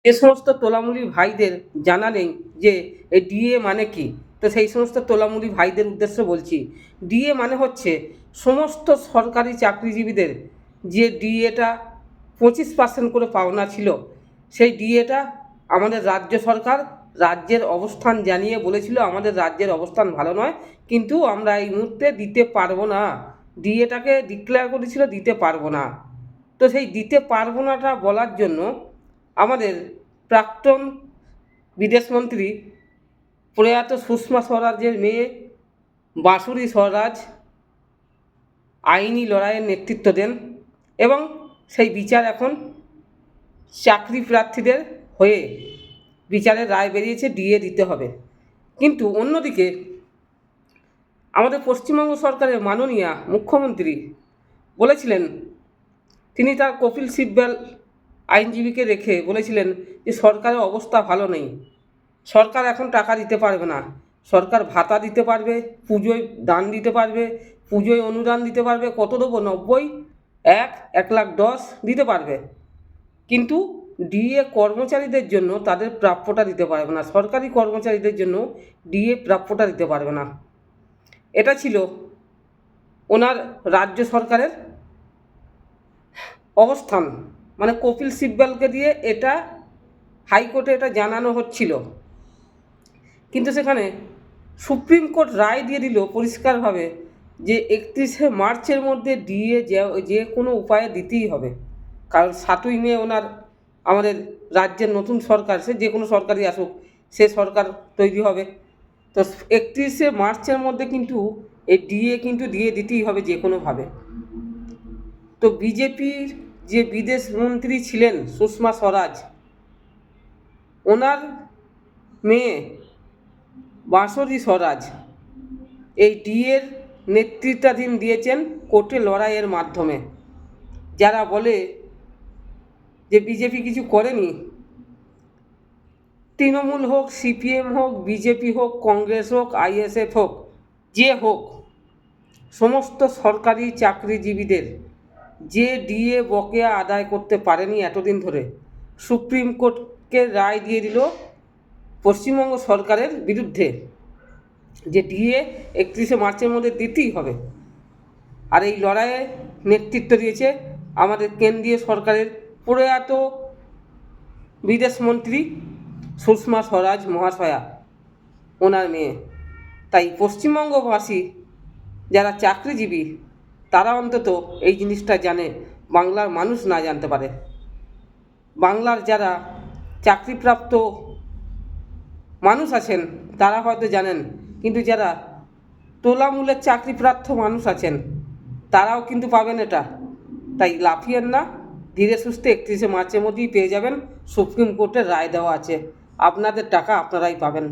যে সমস্ত তোলামুলি ভাইদের জানা নেই যে এই ডিএ মানে কি, তো সেই সমস্ত তোলামুলি ভাইদের উদ্দেশ্যে বলছি, ডিএ মানে হচ্ছে সমস্ত সরকারি চাকরিজীবীদের যে ডিএটা 25% করে পাওনা ছিল, সেই ডিএটা আমাদের রাজ্য সরকার রাজ্যের অবস্থান জানিয়ে বলেছিল আমাদের রাজ্যের অবস্থান ভালো নয়, কিন্তু আমরা এই মুহূর্তে দিতে পারবো না, ডিএটাকে ডিক্লেয়ার করেছিল দিতে পারবো না। তো সেই দিতে পারবো নাটা বলার জন্য আমাদের প্রাক্তন বিদেশমন্ত্রী প্রয়াত সুষমা স্বরাজের মেয়ে বাঁশুরি স্বরাজ আইনি লড়াইয়ের নেতৃত্ব দেন এবং সেই বিচার এখন চাকরি প্রার্থীদের হয়ে বিচারের রায় বেরিয়েছে, ডিএ দিতে হবে। কিন্তু অন্যদিকে আমাদের পশ্চিমবঙ্গ সরকারের মাননীয়া মুখ্যমন্ত্রী বলেছিলেন, তিনি তার কপিল সিব্বল আইনজীবীকে রেখে বলেছিলেন যে সরকারের অবস্থা ভালো নেই, সরকার এখন টাকা দিতে পারবে না, সরকার ভাতা দিতে পারবে, পুজোয় দান দিতে পারবে, পুজোয় অনুদান দিতে পারবে, কত দেবো 90, 1,10,00,000 দিতে পারবে, কিন্তু ডিএ কর্মচারীদের জন্য তাদের প্রাপ্যটা দিতে পারবে না, সরকারি কর্মচারীদের জন্য ডিএ প্রাপ্যটা দিতে পারবে না। এটা ছিল ওনার রাজ্য সরকারের অবস্থান, মানে কপিল সিব্বলকে দিয়ে এটা হাইকোর্টে এটা জানানো হচ্ছিল, কিন্তু সেখানে সুপ্রিম কোর্ট রায় দিয়ে দিল পরিষ্কারভাবে যে 31শে মার্চের মধ্যে ডিএ যে কোনো উপায়ে দিতেই হবে, কারণ 7ই মে ওনার আমাদের রাজ্যের নতুন সরকার, সে যে কোনো সরকারই আসুক, সে সরকার তৈরি হবে। তো 31শে মার্চের মধ্যে কিন্তু এই ডিএ কিন্তু দিয়ে দিতেই হবে যে কোনোভাবে। তো বিজেপির যে বিদেশ মন্ত্রী ছিলেন সুষমা স্বরাজ, ওনার মেয়ে বাঁশুরি স্বরাজ এই ডিএর নেতৃত্বাধীন দিয়েছেন কোর্টে লড়াইয়ের মাধ্যমে। যারা বলে যে বিজেপি কিছু করেনি, তৃণমূল হোক, সিপিএম হোক, বিজেপি হোক, কংগ্রেস হোক, আইএসএফ হোক, যে হোক, সমস্ত সরকারি চাকরিজীবীদের যে ডিএ বকেয়া আদায় করতে পারেনি এতদিন ধরে, সুপ্রিম কোর্টকে রায় দিয়ে দিল পশ্চিমবঙ্গ সরকারের বিরুদ্ধে যে ডিএ 31শে মার্চের মধ্যে দিতেই হবে। আর এই লড়াইয়ে নেতৃত্ব দিয়েছে আমাদের কেন্দ্রীয় সরকারের প্রয়াত বিদেশমন্ত্রী সুষমা স্বরাজ মহাশয়া, ওনার মেয়ে। তাই পশ্চিমবঙ্গবাসী যারা চাকরিজীবী তারা অন্তত এই জিনিসটা জানে, বাংলার মানুষ না জানতে পারে। বাংলার যারা চাকরিপ্রাপ্ত মানুষ আছেন তারা হয়তো জানেন, কিন্তু যারা তোলামূলের চাকরিপ্রাপ্ত মানুষ আছেন তারাও কিন্তু পাবেন এটা। তাই লাফিয়েন না, ধীরে সুস্থে 31শে মার্চের মধ্যেই পেয়ে যাবেন, সুপ্রিম কোর্টের রায় দেওয়া আছে, আপনাদের টাকা আপনারাই পাবেন।